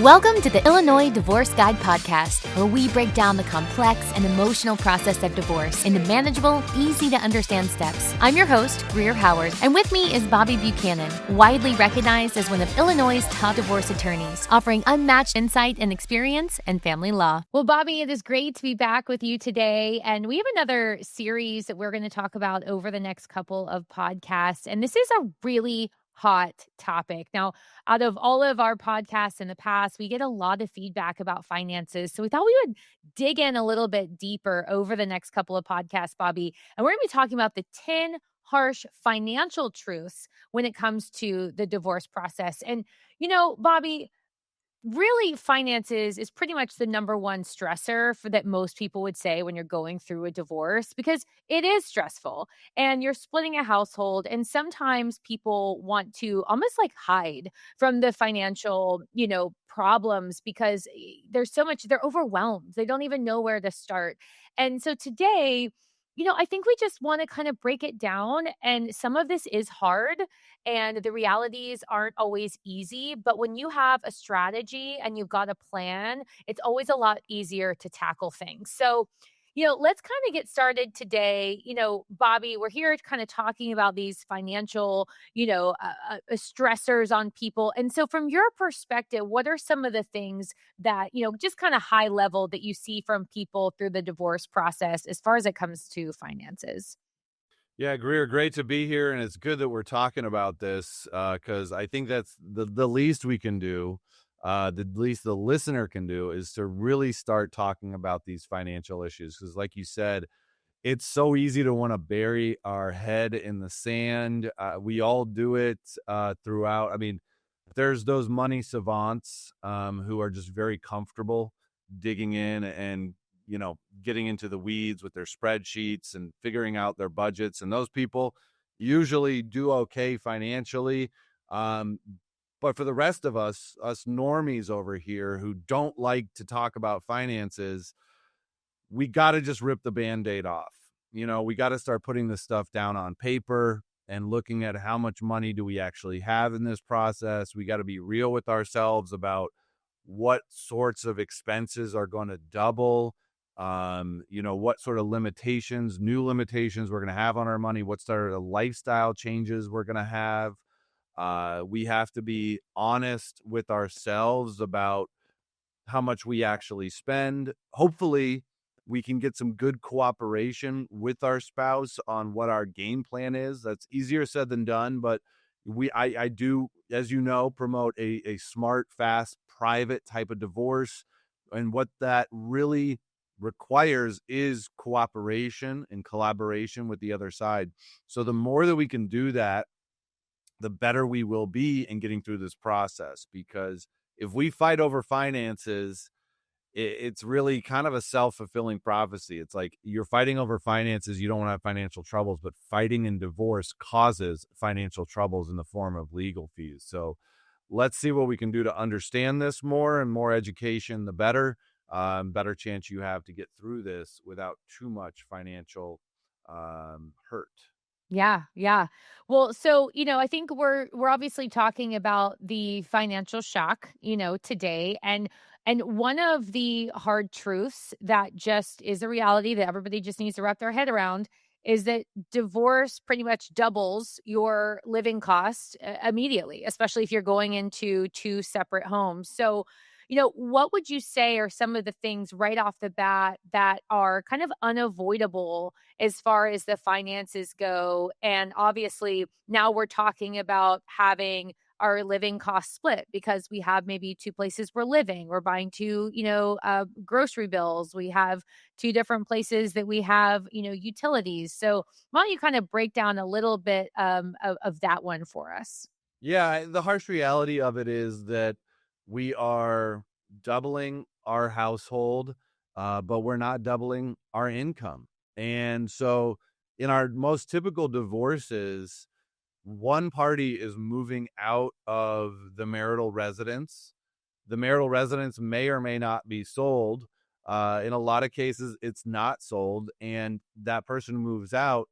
Welcome to the Illinois Divorce Guide podcast, where we break down the complex and emotional process of divorce into manageable, easy-to-understand steps. I'm your host, Greer Howard, and with me is Bobby Buchanan, widely recognized as one of Illinois' top divorce attorneys, offering unmatched insight and experience in family law. Well, Bobby, it is great to be back with you today, and we have another series that we're going to talk about over the next couple of podcasts, and this is a really hot topic. Now, out of all of our podcasts in the past, we get a lot of feedback about finances. So we thought we would dig in a little bit deeper over the next couple of podcasts, Bobby. And we're going to be talking about the 10 harsh financial truths when it comes to the divorce process. And, Bobby, really, finances is pretty much the number one stressor for that most people would say when you're going through a divorce, because it is stressful and you're splitting a household. And sometimes people want to almost like hide from the financial, problems because there's so much, they're overwhelmed. They don't even know where to start. And so today, I think we just want to kind of break it down. And some of this is hard and the realities aren't always easy. But when you have a strategy and you've got a plan, it's always a lot easier to tackle things. So, let's kind of get started today. Bobby, we're here kind of talking about these financial, stressors on people. And so, from your perspective, what are some of the things that, just kind of high level that you see from people through the divorce process as far as it comes to finances? Yeah, Greer, great to be here. And it's good that we're talking about this because I think that's the least we can do, the least the listener can do is to really start talking about these financial issues. Because like you said, it's so easy to want to bury our head in the sand. We all do it throughout. I mean, there's those money savants who are just very comfortable digging in and getting into the weeds with their spreadsheets and figuring out their budgets. And those people usually do okay financially. But for the rest of us normies over here who don't like to talk about finances, we got to just rip the Band-Aid off. We got to start putting this stuff down on paper and looking at how much money do we actually have in this process. We got to be real with ourselves about what sorts of expenses are going to double, what sort of new limitations we're going to have on our money, what sort of lifestyle changes we're going to have. We have to be honest with ourselves about how much we actually spend. Hopefully, we can get some good cooperation with our spouse on what our game plan is. That's easier said than done, but I do, as you know, promote a smart, fast, private type of divorce. And what that really requires is cooperation and collaboration with the other side. So the more that we can do that, the better we will be in getting through this process. Because if we fight over finances, it's really kind of a self-fulfilling prophecy. It's like you're fighting over finances. You don't want to have financial troubles, but fighting in divorce causes financial troubles in the form of legal fees. So let's see what we can do to understand this more, and more education, the better. Better chance you have to get through this without too much financial hurt. Yeah, yeah. Well, so, I think we're obviously talking about the financial shock, today. And one of the hard truths that just is a reality that everybody just needs to wrap their head around is that divorce pretty much doubles your living costs immediately, especially if you're going into two separate homes. So, what would you say are some of the things right off the bat that are kind of unavoidable as far as the finances go? And obviously, now we're talking about having our living costs split because we have maybe two places we're living. We're buying two, grocery bills. We have two different places that we have, utilities. So why don't you kind of break down a little bit of that one for us? Yeah, the harsh reality of it is that we are doubling our household, but we're not doubling our income. And so in our most typical divorces, one party is moving out of the marital residence. The marital residence may or may not be sold. In a lot of cases, it's not sold. And that person who moves out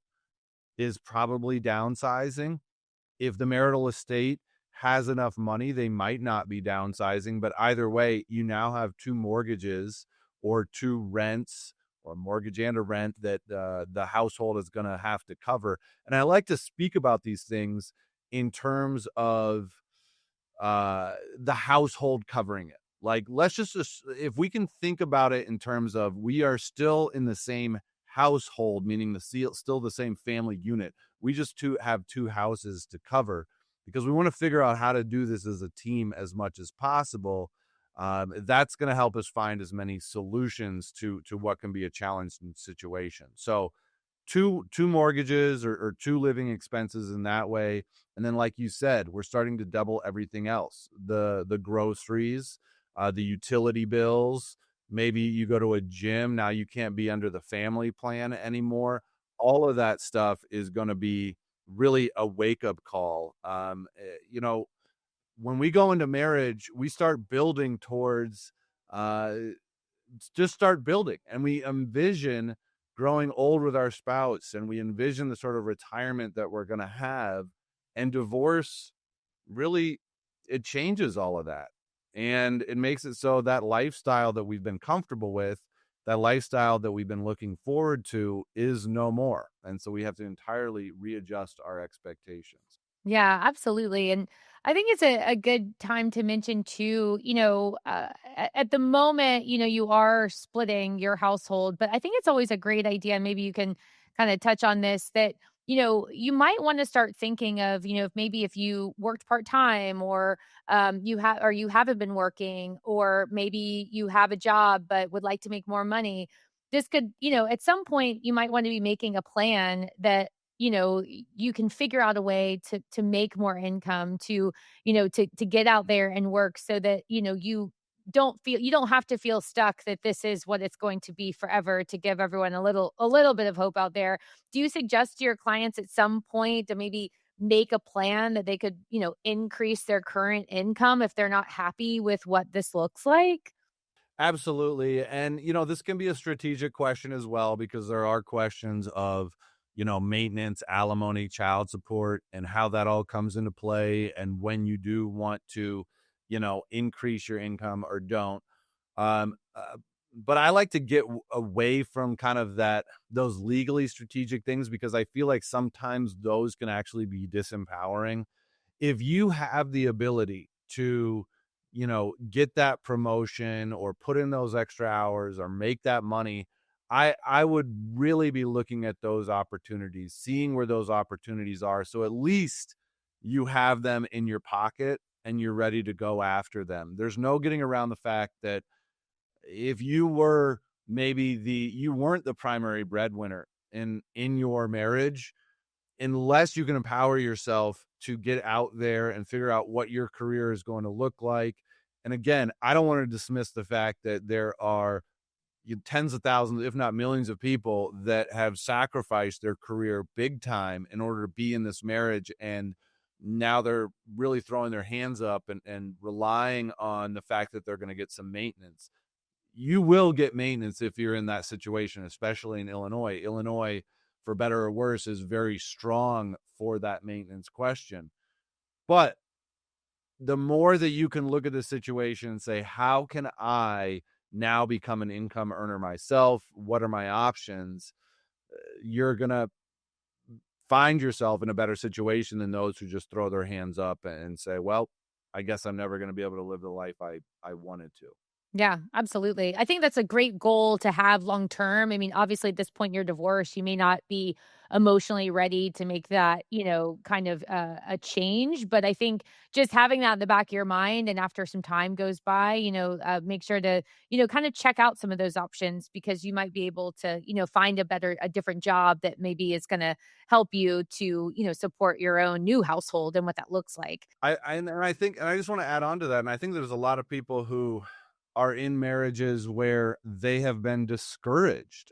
is probably downsizing. If the marital estate has enough money, they might not be downsizing, but either way, you now have two mortgages or two rents, or a mortgage and a rent that the household is going to have to cover. And I like to speak about these things in terms of the household covering it. Like, let's just, if we can think about it in terms of we are still in the same household, meaning still the same family unit. We just have two houses to cover because we want to figure out how to do this as a team as much as possible. That's going to help us find as many solutions to what can be a challenging situation. So two mortgages or two living expenses in that way. And then, like you said, we're starting to double everything else, the groceries, the utility bills. Maybe you go to a gym, now you can't be under the family plan anymore. All of that stuff is going to be really a wake-up call. When we go into marriage, we start building towards uh just start building, and we envision growing old with our spouse, and we envision the sort of retirement that we're going to have. And divorce really, it changes all of that, and it makes it so that lifestyle that we've been comfortable with, that lifestyle that we've been looking forward to, is no more. And so we have to entirely readjust our expectations. Yeah, absolutely. And I think it's a good time to mention too, at the moment, you are splitting your household, but I think it's always a great idea. Maybe you can kind of touch on this that, you might want to start thinking of, if maybe if you worked part time or you haven't been working, or maybe you have a job but would like to make more money. This could, at some point you might want to be making a plan that you can figure out a way to make more income, to get out there and work so that, you don't have to feel stuck that this is what it's going to be forever, to give everyone a little bit of hope out there. Do you suggest to your clients at some point to maybe make a plan that they could, increase their current income if they're not happy with what this looks like? Absolutely. And, this can be a strategic question as well, because there are questions of, maintenance, alimony, child support, and how that all comes into play. And when you do want to, increase your income or don't. Um, uh, but I like to get away from kind of those legally strategic things, because I feel like sometimes those can actually be disempowering. If you have the ability to, get that promotion or put in those extra hours or make that money, I would really be looking at those opportunities, seeing where those opportunities are. So at least you have them in your pocket and you're ready to go after them. There's no getting around the fact that if you were you weren't the primary breadwinner in your marriage, unless you can empower yourself to get out there and figure out what your career is going to look like. And again, I don't want to dismiss the fact that there are tens of thousands, if not millions of people that have sacrificed their career big time in order to be in this marriage. And now they're really throwing their hands up and relying on the fact that they're going to get some maintenance. You will get maintenance if you're in that situation, especially in Illinois. Illinois, for better or worse, is very strong for that maintenance question. But the more that you can look at the situation and say, how can I now become an income earner myself? What are my options? You're going to find yourself in a better situation than those who just throw their hands up and say, well, I guess I'm never going to be able to live the life I wanted to. Yeah, absolutely. I think that's a great goal to have long term. I mean, obviously, at this point, you're divorced. You may not be emotionally ready to make that, kind of a change. But I think just having that in the back of your mind, and after some time goes by, make sure to, kind of check out some of those options, because you might be able to, find a different job that maybe is going to help you to, support your own new household and what that looks like. I think, and I just want to add on to that. And I think there's a lot of people who are in marriages where they have been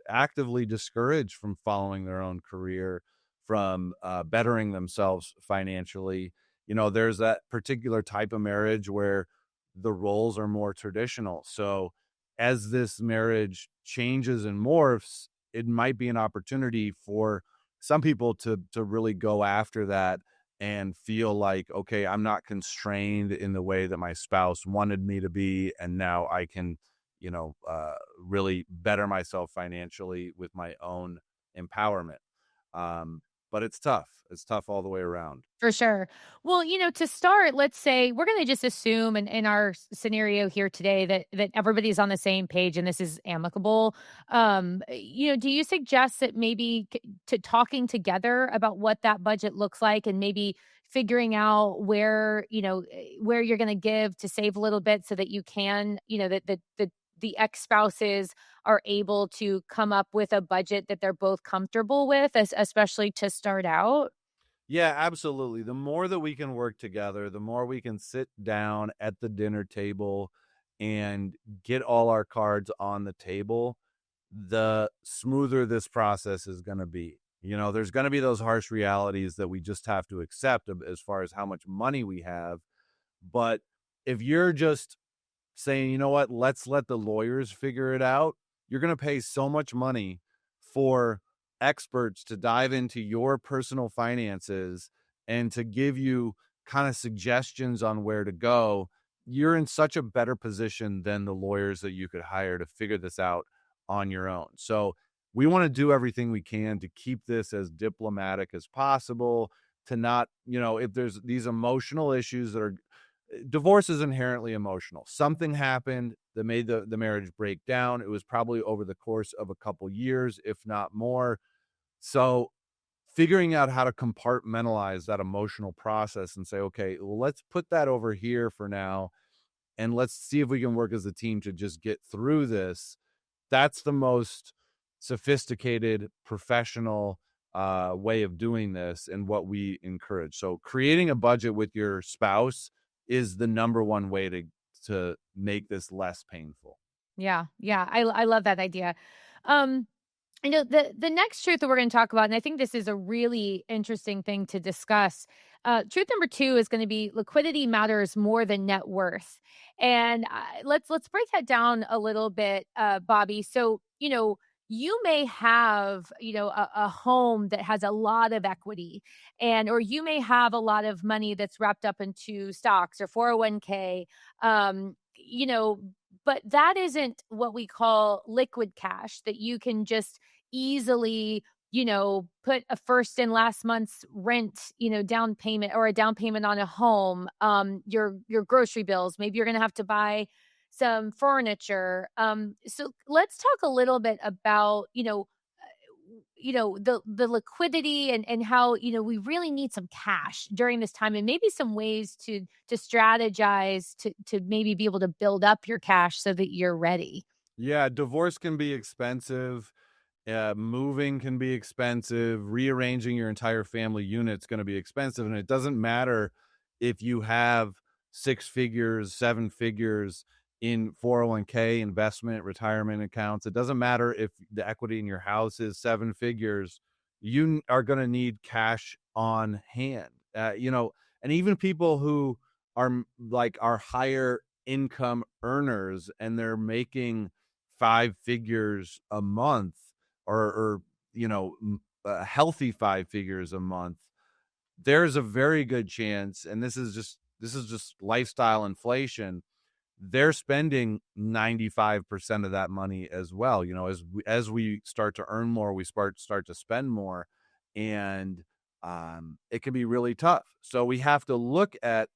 actively discouraged from following their own career, from bettering themselves financially. There's that particular type of marriage where the roles are more traditional. So as this marriage changes and morphs, it might be an opportunity for some people to really go after that and feel like, okay, I'm not constrained in the way that my spouse wanted me to be. And now I can, really better myself financially with my own empowerment. But it's tough. It's tough all the way around. For sure. Well, to start, let's say we're going to just assume in our scenario here today that everybody's on the same page and this is amicable. Do you suggest that maybe to talking together about what that budget looks like and maybe figuring out where you're going to give to save a little bit so that you can, that the ex-spouses are able to come up with a budget that they're both comfortable with, especially to start out? Yeah, absolutely. The more that we can work together, the more we can sit down at the dinner table and get all our cards on the table, the smoother this process is going to be. There's going to be those harsh realities that we just have to accept as far as how much money we have. But if you're just saying, you know what, let's let the lawyers figure it out, you're going to pay so much money for experts to dive into your personal finances and to give you kind of suggestions on where to go. You're in such a better position than the lawyers that you could hire to figure this out on your own. So we want to do everything we can to keep this as diplomatic as possible, to not, if there's these emotional issues that are, divorce is inherently emotional. Something happened that made the marriage break down. It was probably over the course of a couple years, if not more. So figuring out how to compartmentalize that emotional process and say, okay, well, let's put that over here for now, and let's see if we can work as a team to just get through this. That's the most sophisticated, professional way of doing this and what we encourage. So creating a budget with your spouse is the number one way to make this less painful. Yeah, yeah, I love that idea. Um, the next truth that we're going to talk about, and I think this is a really interesting thing to discuss. Truth number 2 is going to be liquidity matters more than net worth, and let's break that down a little bit, Bobby. So you may have a home that has a lot of equity, or you may have a lot of money that's wrapped up into stocks or 401k. But that isn't what we call liquid cash that you can just easily, put a first and last month's rent, down payment, or a down payment on a home, your grocery bills. Maybe you're going to have to buy some furniture. So let's talk a little bit about, the liquidity and how, we really need some cash during this time, and maybe some ways to strategize to maybe be able to build up your cash so that you're ready. Yeah, divorce can be expensive. Moving can be expensive. Rearranging your entire family unit is going to be expensive. And it doesn't matter if you have 6 figures, 7 figures in 401k, investment, retirement accounts. It doesn't matter if the equity in your house is 7 figures. You are going to need cash on hand. And even people who are higher income earners and they're making 5 figures a month, or a healthy 5 figures a month, there's a very good chance, and this is just lifestyle inflation, they're spending 95% of that money as well. As we start to earn more, we start to spend more, and it can be really tough. So we have to look at,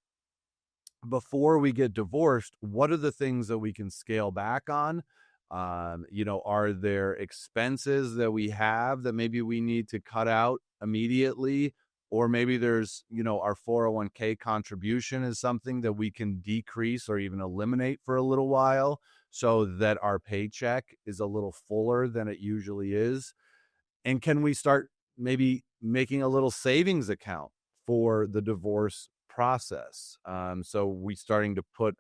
before we get divorced, what are the things that we can scale back on? Are there expenses that we have that maybe we need to cut out immediately? Or maybe there's, our 401k contribution is something that we can decrease or even eliminate for a little while so that our paycheck is a little fuller than it usually is. And can we start maybe making a little savings account for the divorce process? So we starting to put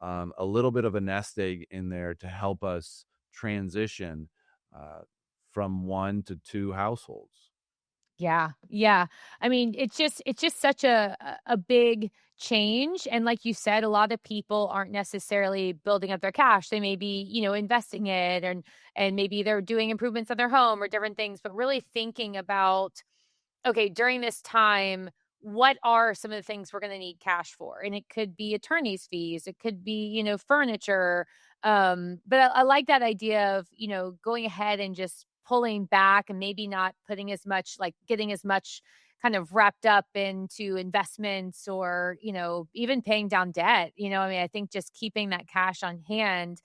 a little bit of a nest egg in there to help us transition from 1 to 2 households. Yeah. Yeah. I mean, it's just such a big change. And like you said, a lot of people aren't necessarily building up their cash. They may be, investing it, and maybe they're doing improvements on their home or different things, but really thinking about, okay, during this time, what are some of the things we're going to need cash for? And it could be attorney's fees, it could be, furniture. But I like that idea of, going ahead and just pulling back and maybe not putting as much, like getting as much kind of wrapped up into investments or, even paying down debt. I mean, I think just keeping that cash on hand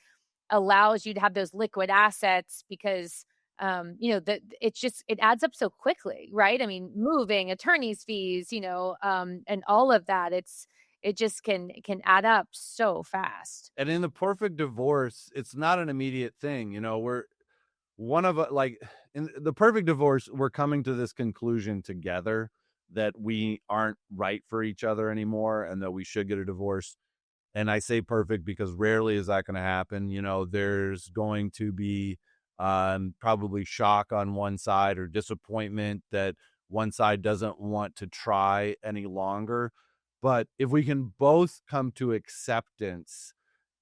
allows you to have those liquid assets because that it adds up so quickly, right? I mean, moving, attorney's fees, and all of that, it just can add up so fast. And in the perfect divorce, it's not an immediate thing. We're one of like in the perfect divorce, we're coming to this conclusion together that we aren't right for each other anymore and that we should get a divorce. And I say perfect because rarely is that going to happen. There's going to be probably shock on one side or disappointment that one side doesn't want to try any longer. But if we can both come to acceptance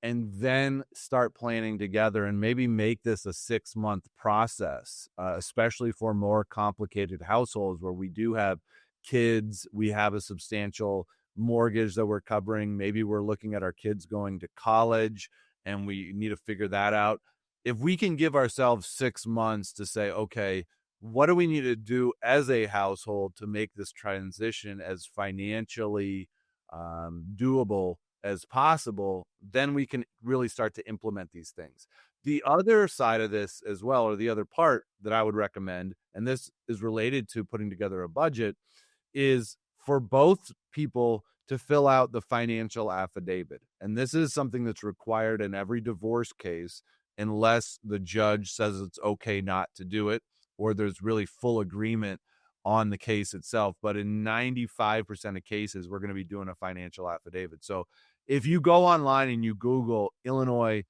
and then start planning together and maybe make this a 6-month process, especially for more complicated households where we do have kids, we have a substantial mortgage that we're covering. Maybe we're looking at our kids going to college and we need to figure that out. If we can give ourselves 6 months to say, okay, what do we need to do as a household to make this transition as financially doable as possible, then we can really start to implement these things. The other side of this as well, or the other part that I would recommend, and this is related to putting together a budget, is for both people to fill out the financial affidavit. And this is something that's required in every divorce case, unless the judge says it's okay not to do it, or there's really full agreement on the case itself. But in 95% of cases, we're going to be doing a financial affidavit. So if you go online and you Google Illinois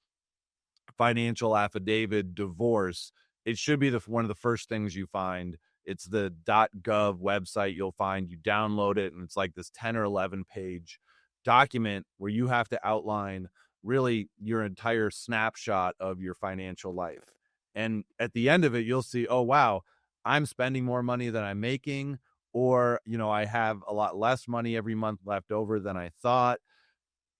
financial affidavit divorce, it should be one of the first things you find. It's the .gov website you'll find. You download it, and it's like this 10 or 11 page document where you have to outline really your entire snapshot of your financial life. And at the end of it, you'll see, oh, wow, I'm spending more money than I'm making, or, I have a lot less money every month left over than I thought.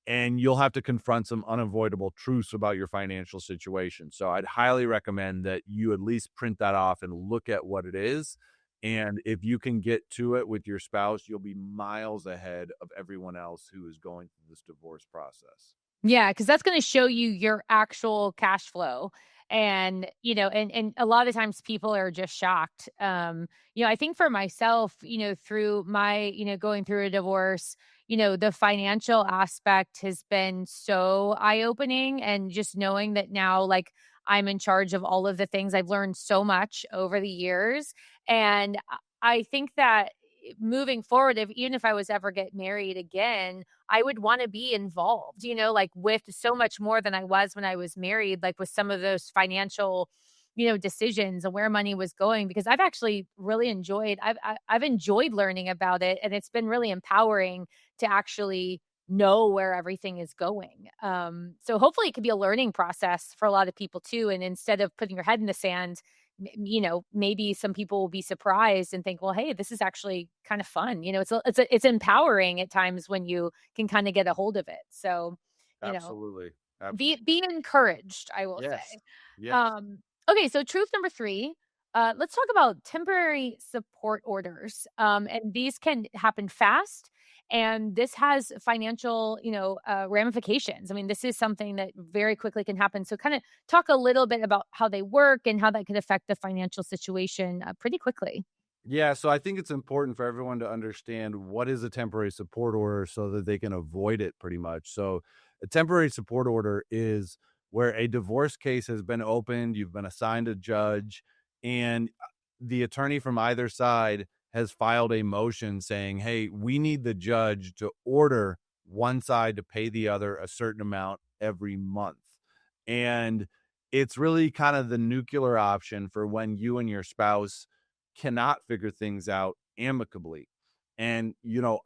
And you'll have to confront some unavoidable truths about your financial situation. So I'd highly recommend that you at least print that off and look at what it is. And if you can get to it with your spouse, you'll be miles ahead of everyone else who is going through this divorce process. Yeah, because that's going to show you your actual cash flow. And, and a lot of times people are just shocked. I think for myself, through my, going through a divorce, the financial aspect has been so eye-opening, and just knowing that now, like, I'm in charge of all of the things. I've learned so much over the years. And I think that moving forward, even if I was ever get married again, I would want to be involved, like with so much more than I was when I was married, like with some of those financial, decisions and where money was going, because I've actually really I've enjoyed learning about it. And it's been really empowering to actually know where everything is going. So hopefully it could be a learning process for a lot of people too. And instead of putting your head in the sand, maybe some people will be surprised and think, well, hey, this is actually kind of fun. It's empowering at times when you can kind of get a hold of it. So, Absolutely. be encouraged, I will Yes. say. Yes. Okay. So truth number 3, let's talk about temporary support orders. And these can happen fast. And this has financial, ramifications. I mean, this is something that very quickly can happen. So kind of talk a little bit about how they work and how that could affect the financial situation pretty quickly. Yeah, so I think it's important for everyone to understand what is a temporary support order so that they can avoid it pretty much. So a temporary support order is where a divorce case has been opened, you've been assigned a judge, and the attorney from either side has filed a motion saying, hey, we need the judge to order one side to pay the other a certain amount every month. And it's really kind of the nuclear option for when you and your spouse cannot figure things out amicably. And,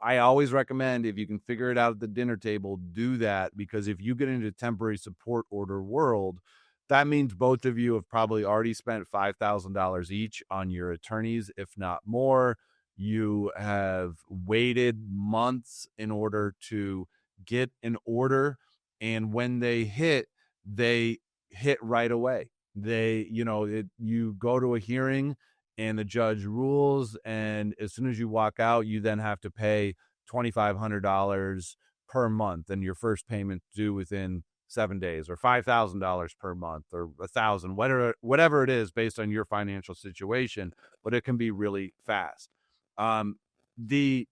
I always recommend, if you can figure it out at the dinner table, do that, because if you get into temporary support order world, that means both of you have probably already spent $5,000 each on your attorneys, if not more. you have waited months in order to get an order, and when they hit right away. You go to a hearing and the judge rules, and as soon as you walk out, you then have to pay $2,500 per month, and your first payment due within 7 days, or $5,000 per month, or $1,000, whatever it is based on your financial situation, but it can be really fast. The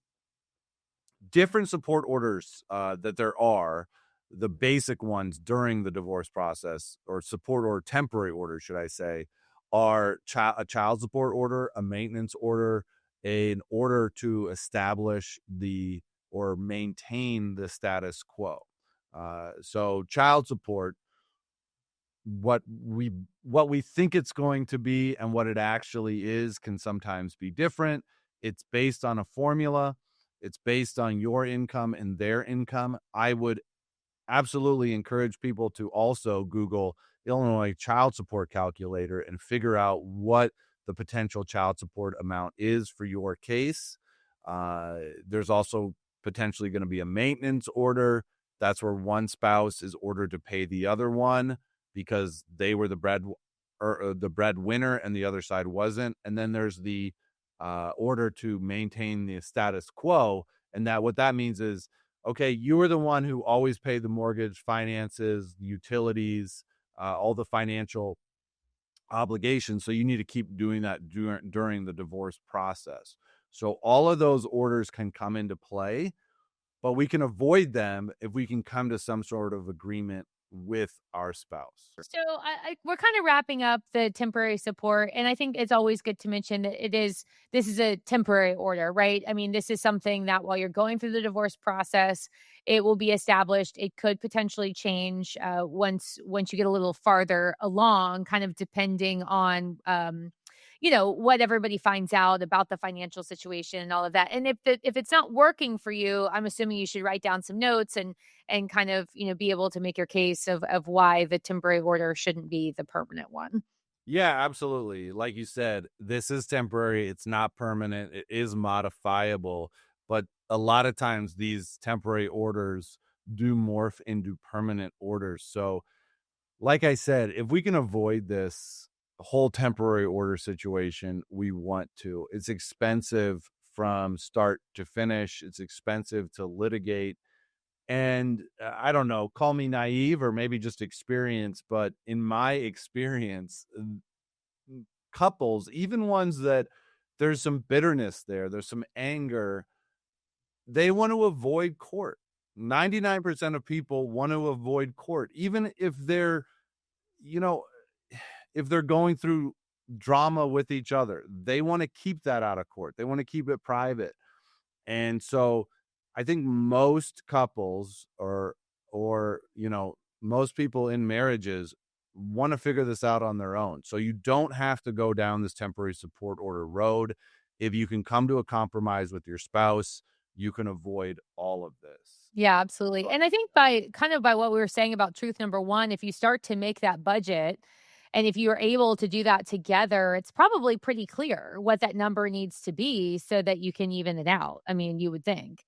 different support orders that there are, the basic ones during the divorce process, or support or temporary orders, should I say, are a child support order, a maintenance order, an order to establish or maintain the status quo. So child support, what we think it's going to be and what it actually is can sometimes be different. It's based on a formula. It's based on your income and their income. I would absolutely encourage people to also Google Illinois child support calculator and figure out what the potential child support amount is for your case. There's also potentially going to be a maintenance order. That's where one spouse is ordered to pay the other one because they were the breadwinner and the other side wasn't. And then there's the order to maintain the status quo. And what that means is, okay, you were the one who always paid the mortgage, finances, utilities, all the financial obligations. So you need to keep doing that during the divorce process. So all of those orders can come into play, but we can avoid them if we can come to some sort of agreement with our spouse. So we're kind of wrapping up the temporary support, and I think it's always good to mention that this is a temporary order, right? I mean, this is something that while you're going through the divorce process, it will be established. It could potentially change once you get a little farther along, kind of depending on what everybody finds out about the financial situation and all of that. And if it's not working for you, I'm assuming you should write down some notes and kind of, be able to make your case of why the temporary order shouldn't be the permanent one. Yeah, absolutely. Like you said, this is temporary. It's not permanent. It is modifiable. But a lot of times these temporary orders do morph into permanent orders. So like I said, if we can avoid this whole temporary order situation, we want to. It's expensive from start to finish. It's expensive to litigate. And I don't know, call me naive or maybe just experience, but in my experience, couples, even ones that there's some bitterness there's some anger, they want to avoid court. 99% of people want to avoid court, even if they're going through drama with each other. They want to keep that out of court. They want to keep it private. And so I think most couples or most people in marriages want to figure this out on their own. So you don't have to go down this temporary support order road. If you can come to a compromise with your spouse, you can avoid all of this. Yeah, absolutely. And I think by what we were saying about truth number one, if you start to make that budget, and if you're able to do that together, it's probably pretty clear what that number needs to be so that you can even it out. I mean, you would think.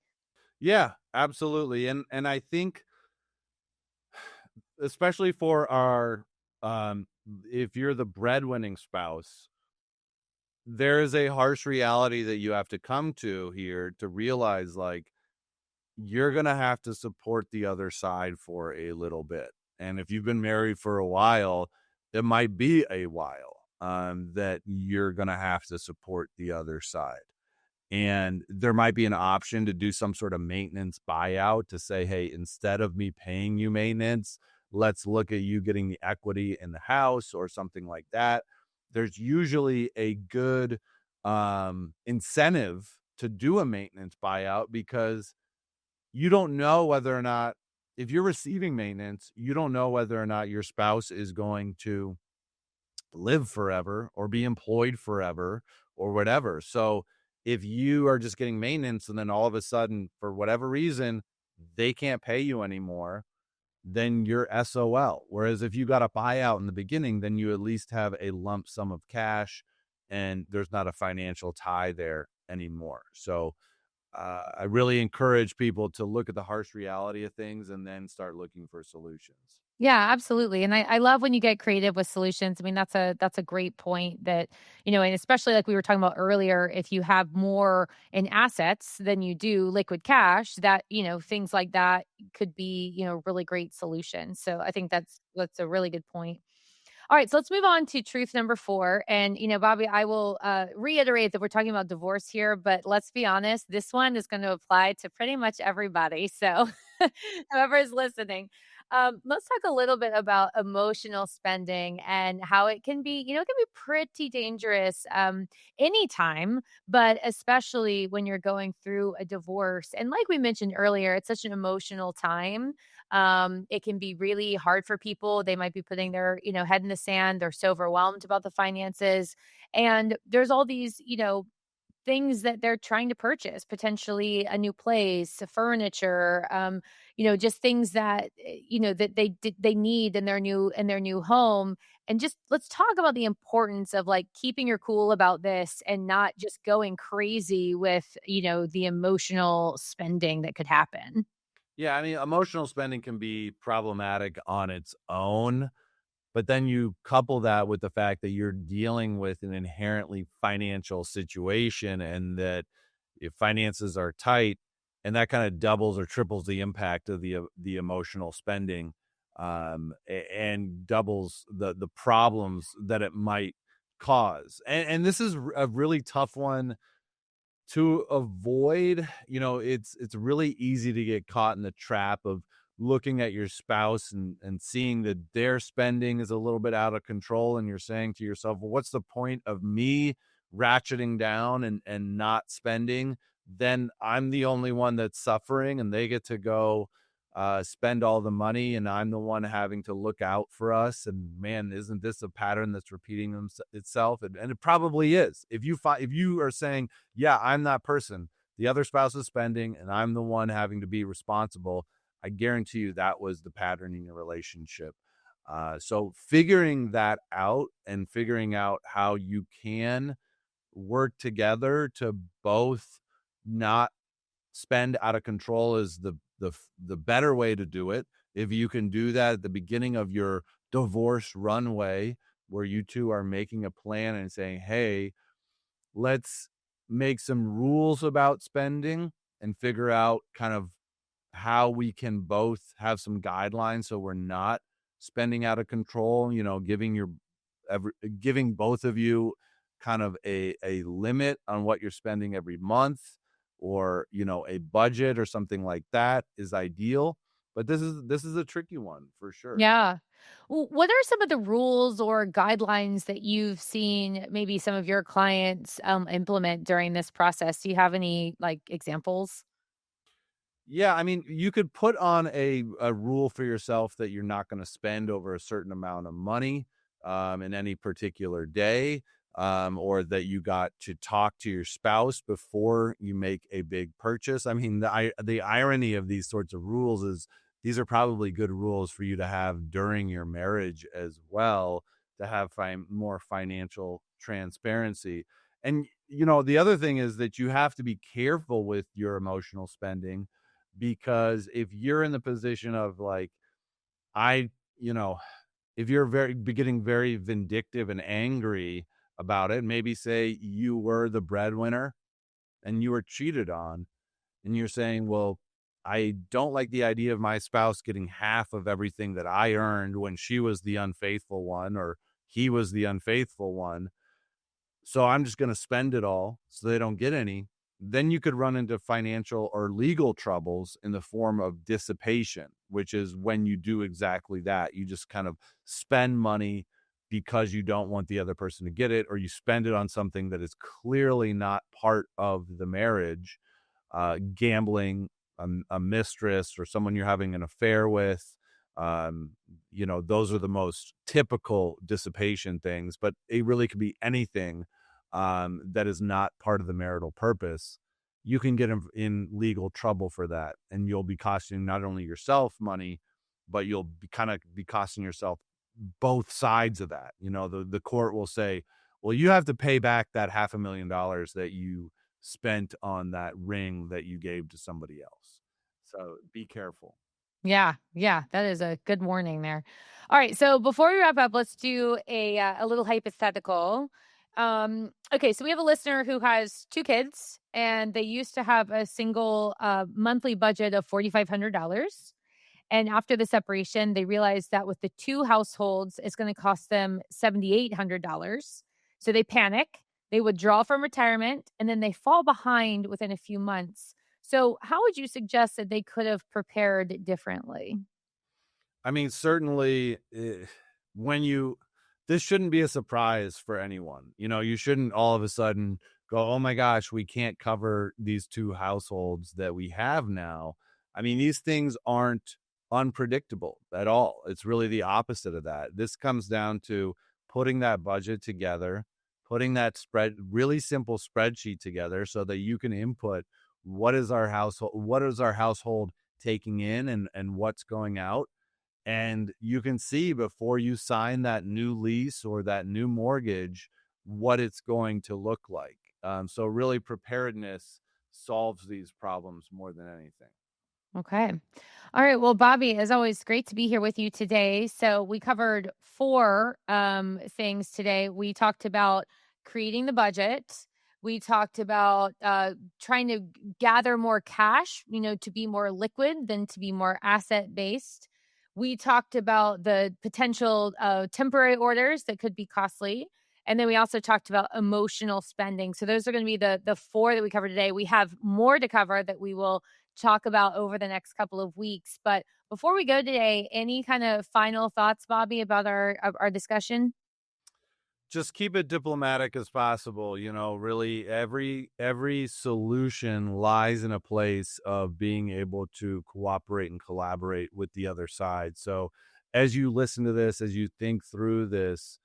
Yeah, absolutely. And I think especially for our if you're the breadwinning spouse, there is a harsh reality that you have to come to here to realize, like, you're going to have to support the other side for a little bit. And if you've been married for a while, it might be a while that you're going to have to support the other side. And there might be an option to do some sort of maintenance buyout to say, hey, instead of me paying you maintenance, let's look at you getting the equity in the house or something like that. There's usually a good incentive to do a maintenance buyout because you don't know whether or not, if you're receiving maintenance, you don't know whether or not your spouse is going to live forever or be employed forever or whatever. So if you are just getting maintenance and then all of a sudden, for whatever reason, they can't pay you anymore, then you're SOL. Whereas if you got a buyout in the beginning, then you at least have a lump sum of cash and there's not a financial tie there. anymore. So I really encourage people to look at the harsh reality of things and then start looking for solutions. Yeah, absolutely. And I love when you get creative with solutions. I mean, that's a great point that, and especially like we were talking about earlier, if you have more in assets than you do liquid cash, that, things like that could be, really great solutions. So I think that's a really good point. All right, so let's move on to truth number 4. And, Bobby, I will reiterate that we're talking about divorce here, but let's be honest, this one is going to apply to pretty much everybody. So, whoever is listening, let's talk a little bit about emotional spending and how it can be, it can be pretty dangerous anytime, but especially when you're going through a divorce. And like we mentioned earlier, it's such an emotional time. It can be really hard for people. They might be putting their, head in the sand. They're so overwhelmed about the finances. And there's all these, things that they're trying to purchase, potentially a new place, furniture, just things that, that they need in their new home. And just let's talk about the importance of like keeping your cool about this and not just going crazy with, the emotional spending that could happen. Yeah, I mean, emotional spending can be problematic on its own, but then you couple that with the fact that you're dealing with an inherently financial situation and that if finances are tight, and that kind of doubles or triples the impact of the emotional spending, and doubles the problems that it might cause. And this is a really tough one to avoid. It's really easy to get caught in the trap of looking at your spouse and seeing that their spending is a little bit out of control, and you're saying to yourself, well, what's the point of me ratcheting down and not spending? Then I'm the only one that's suffering and they get to go spend all the money, and I'm the one having to look out for us. And man, isn't this a pattern that's repeating itself? And it probably is. If you are saying, yeah, I'm that person, the other spouse is spending and I'm the one having to be responsible, I guarantee you that was the pattern in your relationship. So figuring that out and figuring out how you can work together to both not spend out of control is the better way to do it. If you can do that at the beginning of your divorce runway, where you two are making a plan and saying, hey, let's make some rules about spending and figure out kind of how we can both have some guidelines so we're not spending out of control, giving both of you kind of a limit on what you're spending every month, or a budget or something like that is ideal. But this is a tricky one for sure. Yeah. What are some of the rules or guidelines that you've seen maybe some of your clients implement during this process? Do you have any like examples? Yeah, I mean, you could put on a rule for yourself that you're not going to spend over a certain amount of money in any particular day, or that you got to talk to your spouse before you make a big purchase. I mean, the irony of these sorts of rules is these are probably good rules for you to have during your marriage as well, to have more financial transparency. And, the other thing is that you have to be careful with your emotional spending, because if you're in the position of like, I, you know, if you're getting very vindictive and angry about it, maybe say you were the breadwinner and you were cheated on, and you're saying, well, I don't like the idea of my spouse getting half of everything that I earned when she was the unfaithful one or he was the unfaithful one, so I'm just going to spend it all so they don't get any. Then you could run into financial or legal troubles in the form of dissipation, which is when you do exactly that. You just kind of spend money because you don't want the other person to get it, or you spend it on something that is clearly not part of the marriage, gambling, a mistress, or someone you're having an affair with. Those are the most typical dissipation things, but it really could be anything that is not part of the marital purpose. You can get in legal trouble for that, and you'll be costing not only yourself money, but you'll be costing yourself both sides of that. The court will say, well, you have to pay back that $500,000 that you spent on that ring that you gave to somebody else. So be careful. Yeah, that is a good warning there. All right, so before we wrap up, let's do a little hypothetical. Okay, so we have a listener who has 2 kids, and they used to have a single monthly budget of $4,500. And after the separation, they realized that with the 2 households, it's going to cost them $7,800. So they panic, they withdraw from retirement, and then they fall behind within a few months. So, how would you suggest that they could have prepared differently? I mean, certainly this shouldn't be a surprise for anyone. You shouldn't all of a sudden go, oh my gosh, we can't cover these 2 households that we have now. I mean, these things aren't unpredictable at all. It's really the opposite of that. This comes down to putting that budget together, putting that really simple spreadsheet together so that you can input what is our household taking in and what's going out. And you can see before you sign that new lease or that new mortgage what it's going to look like. So really preparedness solves these problems more than anything. Okay. All right. Well, Bobby, as always, great to be here with you today. So we covered 4 things today. We talked about creating the budget. We talked about trying to gather more cash, to be more liquid than to be more asset based. We talked about the potential temporary orders that could be costly. And then we also talked about emotional spending. So those are going to be the 4 that we covered today. We have more to cover that we will talk about over the next couple of weeks. But before we go today, any kind of final thoughts, Bobby, about our discussion? Just keep it diplomatic as possible. Really every solution lies in a place of being able to cooperate and collaborate with the other side. So as you listen to this, as you think through this,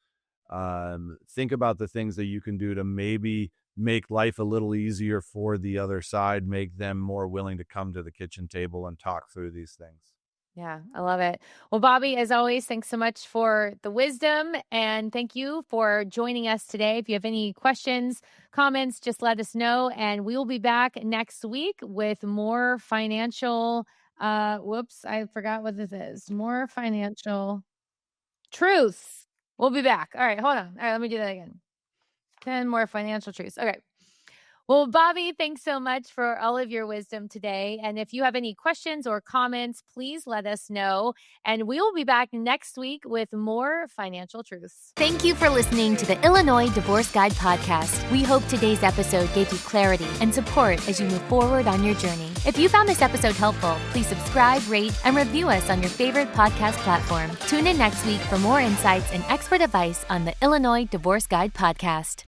think about the things that you can do to maybe make life a little easier for the other side, make them more willing to come to the kitchen table and talk through these things. Yeah, I love it. Well, Bobby, as always, thanks so much for the wisdom, and thank you for joining us today. If you have any questions, comments, just let us know, and we will be back next week with more financial, whoops, I forgot what this is. More financial truths. We'll be back. All right, hold on. All right, let me do that again. 10 more financial truths. Okay. Well, Bobby, thanks so much for all of your wisdom today. And if you have any questions or comments, please let us know. And we will be back next week with more financial truths. Thank you for listening to the Illinois Divorce Guide podcast. We hope today's episode gave you clarity and support as you move forward on your journey. If you found this episode helpful, please subscribe, rate, and review us on your favorite podcast platform. Tune in next week for more insights and expert advice on the Illinois Divorce Guide podcast.